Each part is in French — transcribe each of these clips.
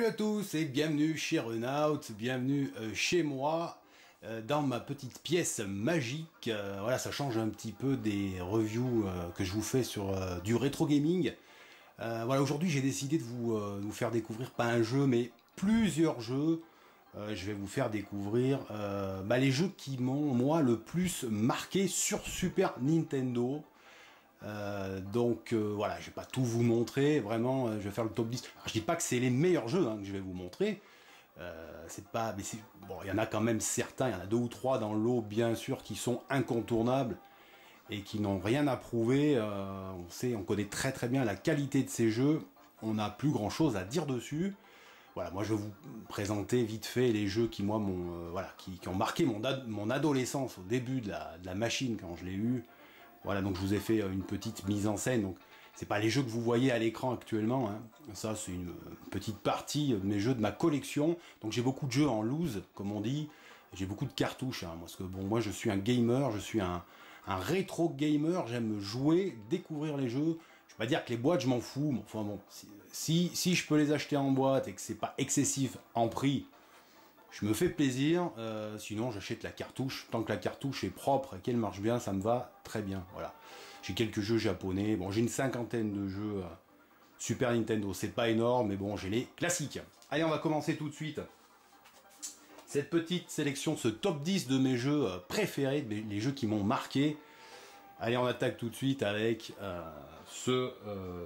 Salut à tous et bienvenue chez Runout, bienvenue chez moi, dans ma petite pièce magique. Voilà, ça change un petit peu des reviews que je vous fais sur du rétro gaming. Voilà, aujourd'hui j'ai décidé de vous faire découvrir pas un jeu mais plusieurs jeux. Je vais vous faire découvrir les jeux qui m'ont moi le plus marqué sur Super Nintendo. Voilà, je vais pas tout vous montrer, vraiment, je vais faire le top 10. Alors, je dis pas que c'est les meilleurs jeux que je vais vous montrer, c'est pas, mais bon, il y en a quand même certains, il y en a 2 ou 3 dans l'eau, bien sûr, qui sont incontournables et qui n'ont rien à prouver. On connaît très très bien la qualité de ces jeux, on n'a plus grand chose à dire dessus. Voilà, moi je vais vous présenter vite fait les jeux qui moi m'ont, qui ont marqué mon adolescence au début de la machine quand je l'ai eu. Voilà, donc je vous ai fait une petite mise en scène. Donc c'est pas les jeux que vous voyez à l'écran actuellement, hein. Ça c'est une petite partie de mes jeux de ma collection. Donc j'ai beaucoup de jeux en loose, comme on dit. J'ai beaucoup de cartouches, hein, parce que bon, moi je suis un gamer, je suis un rétro gamer. J'aime jouer, découvrir les jeux. Je vais pas dire que les boîtes je m'en fous, mais enfin bon, si je peux les acheter en boîte et que c'est pas excessif en prix, je me fais plaisir, sinon j'achète la cartouche. Tant que la cartouche est propre et qu'elle marche bien, ça me va très bien. Voilà. J'ai quelques jeux japonais. Bon, j'ai une 50aine de jeux Super Nintendo. C'est pas énorme, mais bon, j'ai les classiques. Allez, on va commencer tout de suite. Cette petite sélection, ce top 10 de mes jeux préférés, les jeux qui m'ont marqué. Allez, on attaque tout de suite avec ce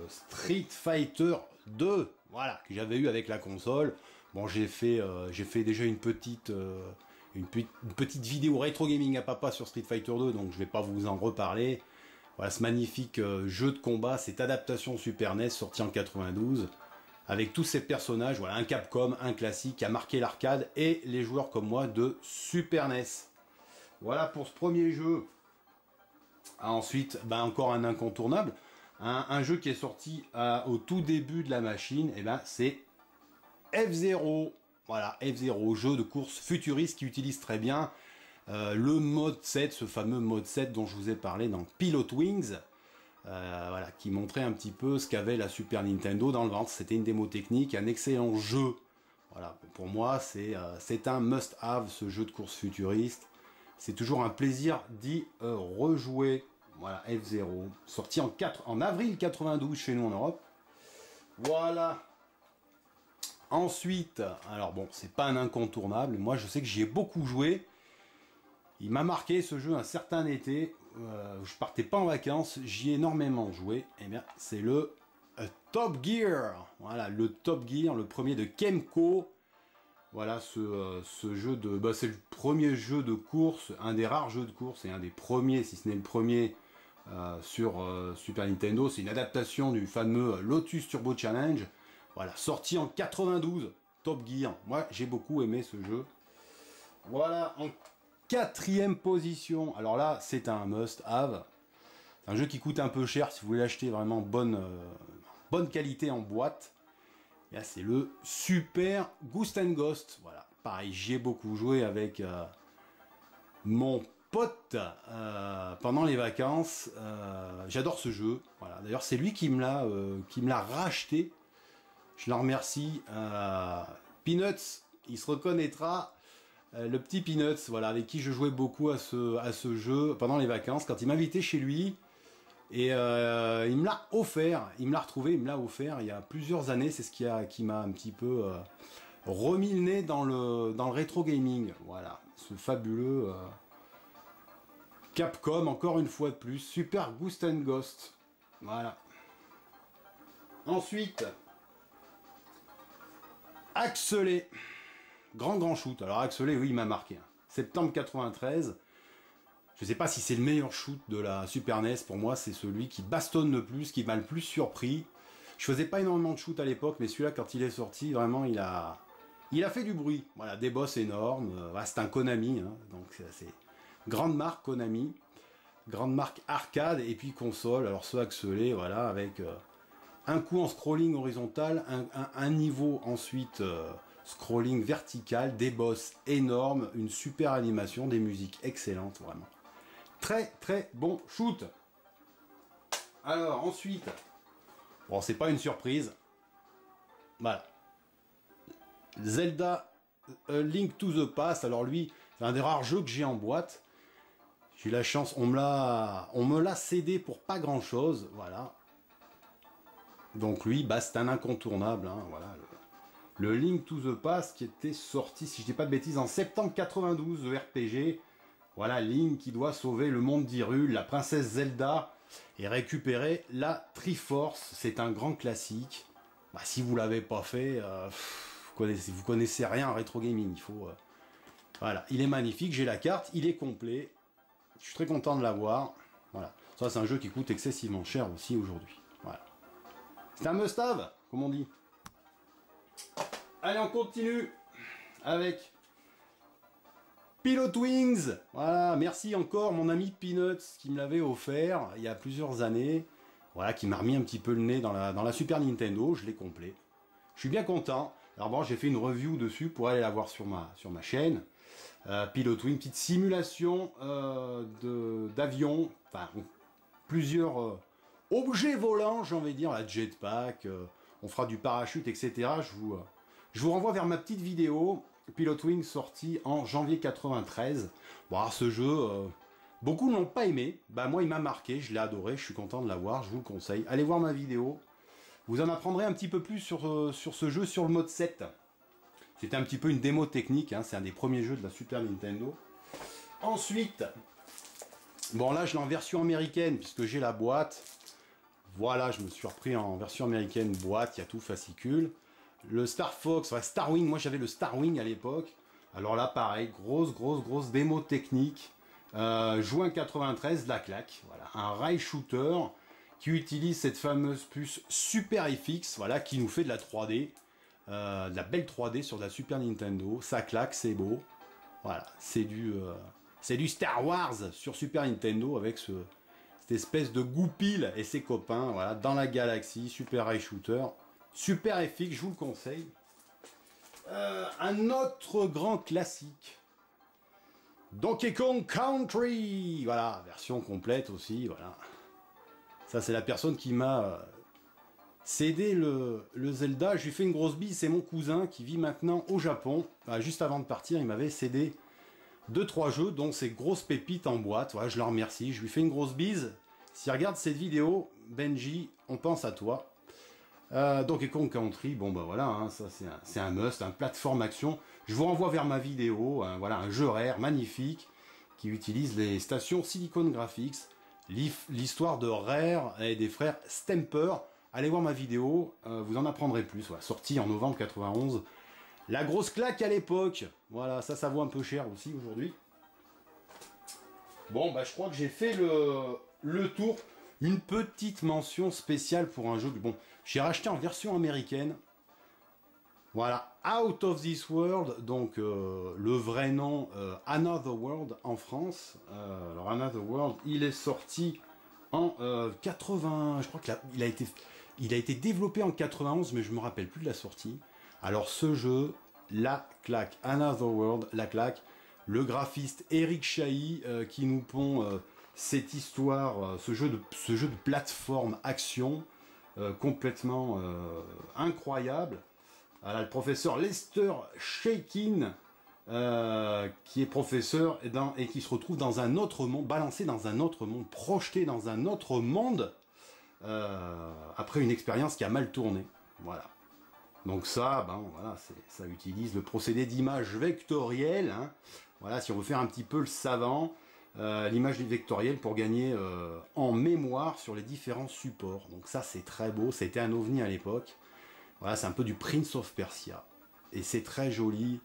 Street Fighter 2. Voilà, que j'avais eu avec la console. Bon, j'ai fait déjà une petite vidéo rétro gaming à papa sur Street Fighter 2, donc je vais pas vous en reparler. Voilà, ce magnifique jeu de combat, cette adaptation Super NES sortie en 92, avec tous ces personnages, voilà, un Capcom, un classique qui a marqué l'arcade et les joueurs comme moi de Super NES. Voilà pour ce premier jeu. Ensuite, encore un incontournable, un jeu qui est sorti au tout début de la machine, et c'est F-Zero. Voilà, F-Zero, jeu de course futuriste qui utilise très bien le mode 7, ce fameux mode 7 dont je vous ai parlé dans Pilot Wings, voilà, qui montrait un petit peu ce qu'avait la Super Nintendo dans le ventre. C'était une démo technique, un excellent jeu. Voilà, pour moi, c'est un must-have, ce jeu de course futuriste. C'est toujours un plaisir d'y rejouer. Voilà, F-Zero, sorti en avril 92 chez nous en Europe. Voilà. Ensuite, alors bon, c'est pas un incontournable. Moi, je sais que j'y ai beaucoup joué. Il m'a marqué ce jeu un certain été. Je partais pas en vacances, j'y ai énormément joué. Et bien, c'est le Top Gear. Voilà, le Top Gear, le premier de Kemco. Voilà, ce jeu de, c'est le premier jeu de course, un des rares jeux de course et un des premiers, si ce n'est le premier, sur Super Nintendo. C'est une adaptation du fameux Lotus Turbo Challenge. Voilà, sorti en 92, Top Gear. Moi, j'ai beaucoup aimé ce jeu. Voilà, en 4e position. Alors là, c'est un must-have. C'est un jeu qui coûte un peu cher si vous voulez l'acheter vraiment bonne qualité en boîte. Et là, c'est le Super Ghost and Ghost. Voilà, pareil, j'y ai beaucoup joué avec mon pote pendant les vacances. J'adore ce jeu. Voilà, d'ailleurs, c'est lui qui me l'a racheté. Je l'en remercie. Peanuts, il se reconnaîtra. Le petit Peanuts, voilà, avec qui je jouais beaucoup à ce jeu pendant les vacances, quand il m'invitait chez lui. Et il me l'a offert, il me l'a retrouvé, il me l'a offert il y a plusieurs années. C'est ce qui m'a un petit peu remis le nez dans le rétro gaming. Voilà, ce fabuleux Capcom, encore une fois de plus, Super Ghost and Ghost. Voilà. Ensuite, Axelé, grand shoot. Alors Axelé, oui, il m'a marqué. Septembre 93. Je sais pas si c'est le meilleur shoot de la Super NES. Pour moi, c'est celui qui bastonne le plus, qui m'a le plus surpris. Je faisais pas énormément de shoot à l'époque, mais celui-là, quand il est sorti, vraiment, il a fait du bruit. Voilà, des boss énormes. Voilà, c'est un Konami, hein, donc c'est grande marque Konami, grande marque arcade et puis console. Alors ce Axelé, voilà, avec un coup en scrolling horizontal, un niveau ensuite scrolling vertical, des boss énormes, une super animation, des musiques excellentes, vraiment. Très très bon shoot. Alors ensuite, bon, c'est pas une surprise. Voilà. Zelda A Link to the Past. Alors lui, c'est un des rares jeux que j'ai en boîte. J'ai eu la chance, on me l'a cédé pour pas grand chose, voilà. Donc lui, bah, c'est un incontournable, hein, voilà. Le Link to the Past qui était sorti, si je dis pas de bêtises, en septembre 92, le RPG. Voilà, Link qui doit sauver le monde d'Hyrule, la princesse Zelda et récupérer la Triforce. C'est un grand classique. Bah, si vous l'avez pas fait, vous connaissez rien en rétro gaming. Il faut, voilà, il est magnifique. J'ai la carte, il est complet. Je suis très content de l'avoir. Voilà, ça c'est un jeu qui coûte excessivement cher aussi aujourd'hui. Voilà, c'est un must-have, comme on dit. Allez, on continue avec Pilot Wings. Voilà, merci encore mon ami Peanuts qui me l'avait offert il y a plusieurs années. Voilà, qui m'a remis un petit peu le nez dans la Super Nintendo. Je l'ai complet. Je suis bien content. Alors bon, j'ai fait une review dessus pour aller la voir sur ma chaîne. Pilot Wings, petite simulation d'avion. Enfin, plusieurs objets volants, j'ai envie de dire. La jetpack, on fera du parachute, etc. Je vous renvoie vers ma petite vidéo. Pilot Wings sorti en janvier 93. Bon, alors ce jeu, beaucoup ne l'ont pas aimé. Bah moi, il m'a marqué, je l'ai adoré, je suis content de l'avoir, je vous le conseille. Allez voir ma vidéo. Vous en apprendrez un petit peu plus sur ce jeu, sur le mode 7. C'était un petit peu une démo technique, hein, c'est un des premiers jeux de la Super Nintendo. Ensuite, bon là, je l'ai en version américaine, puisque j'ai la boîte. Voilà, je me suis repris en version américaine boîte, il y a tout fascicule. Le Star Fox, ouais, Star Wing, moi j'avais le Star Wing à l'époque. Alors là, pareil, grosse démo technique. Juin 93, la claque. Voilà, un rail shooter qui utilise cette fameuse puce Super FX, voilà, qui nous fait de la 3D, de la belle 3D sur de la Super Nintendo. Ça claque, c'est beau. Voilà, c'est du Star Wars sur Super Nintendo avec cette espèce de goupil et ses copains, voilà, dans la galaxie, Super Rail Shooter. Super FX, je vous le conseille. Un autre grand classique. Donkey Kong Country. Voilà, version complète aussi, voilà. Ça, c'est la personne qui m'a cédé le Zelda. Je lui fais une grosse bise, c'est mon cousin qui vit maintenant au Japon. Juste avant de partir, il m'avait cédé 2-3 jeux, dont ces grosses pépites en boîte. Voilà, je le remercie, je lui fais une grosse bise. S'il regarde cette vidéo, Benji, on pense à toi. Donkey Kong Country, bon bah voilà, hein, ça c'est un must, un plateforme action. Je vous renvoie vers ma vidéo, hein, voilà, un jeu rare, magnifique, qui utilise les stations Silicon Graphics, l'histoire de Rare et des frères Stamper. Allez voir ma vidéo, vous en apprendrez plus, voilà, sorti en novembre 91. La grosse claque à l'époque, voilà, ça vaut un peu cher aussi aujourd'hui. Bon, bah je crois que j'ai fait le tour. Une petite mention spéciale pour un jeu que, bon, j'ai racheté en version américaine. Voilà, Out of This World, donc le vrai nom Another World en France. Alors Another World, il est sorti en 80, je crois qu'il a été développé en 91, mais je me rappelle plus de la sortie. Alors ce jeu, la claque, Another World, la claque. Le graphiste Eric Chahi qui nous pond cette histoire, ce jeu de plateforme action complètement incroyable. Voilà, le professeur Lester Shakin qui est professeur et qui se retrouve dans un autre monde, balancé dans un autre monde, projeté dans un autre monde après une expérience qui a mal tourné. Voilà. Donc ça, ben, voilà, ça utilise le procédé d'image vectorielle. Hein. Voilà, si on veut faire un petit peu le savant, l'image vectorielle pour gagner en mémoire sur les différents supports. Donc ça, c'est très beau. C'était un ovni à l'époque. Voilà, c'est un peu du Prince of Persia. Et c'est très joli.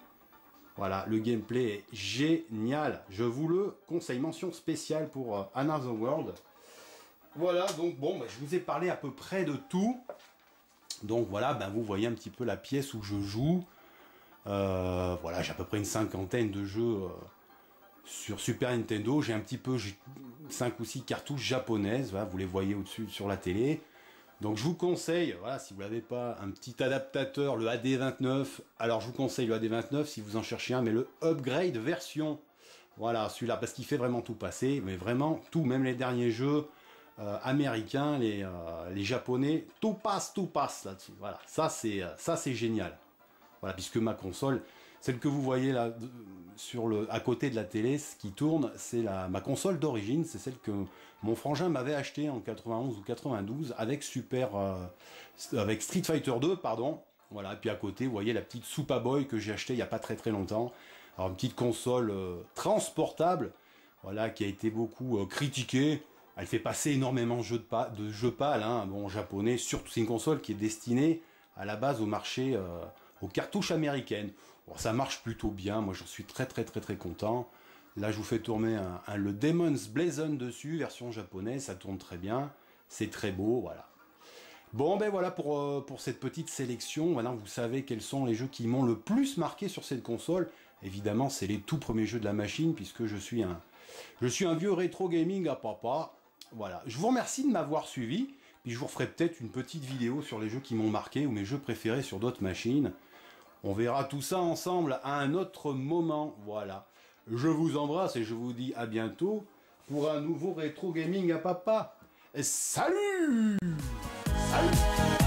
Voilà, le gameplay est génial. Je vous le conseille. Mention spéciale pour Another World. Voilà, donc bon, ben, je vous ai parlé à peu près de tout. Donc voilà, ben, vous voyez un petit peu la pièce où je joue. Voilà, j'ai à peu près une cinquantaine de jeux sur Super Nintendo. J'ai un petit peu 5 ou 6 cartouches japonaises. Voilà, vous les voyez au-dessus sur la télé. Donc je vous conseille, voilà, si vous n'avez pas un petit adaptateur, le AD29, alors je vous conseille le AD29 si vous en cherchez un, mais le upgrade version. Voilà, celui-là, parce qu'il fait vraiment tout passer, mais vraiment tout, même les derniers jeux américains, les japonais, tout passe là-dessus. Voilà, ça c'est génial. Voilà, puisque ma console, celle que vous voyez là à côté de la télé, ce qui tourne, c'est ma console d'origine, c'est celle que mon frangin m'avait achetée en 91 ou 92 avec avec Street Fighter 2, pardon. Voilà, et puis à côté, vous voyez la petite Super Boy que j'ai achetée il n'y a pas très longtemps. Alors une petite console transportable, voilà, qui a été beaucoup critiquée. Elle fait passer énormément de jeux pâles, hein, bon, japonais, surtout c'est une console qui est destinée à la base au marché, aux cartouches américaines. Bon, ça marche plutôt bien, moi j'en suis très content. Là je vous fais tourner le Demon's Blazon dessus, version japonaise, ça tourne très bien, c'est très beau, voilà. Bon ben voilà pour cette petite sélection, maintenant vous savez quels sont les jeux qui m'ont le plus marqué sur cette console. Évidemment c'est les tout premiers jeux de la machine, puisque je suis un vieux rétro gaming à papa. Voilà, je vous remercie de m'avoir suivi, puis je vous referai peut-être une petite vidéo sur les jeux qui m'ont marqué, ou mes jeux préférés sur d'autres machines. On verra tout ça ensemble à un autre moment, voilà. Je vous embrasse et je vous dis à bientôt pour un nouveau rétro gaming à papa. Et salut! Salut!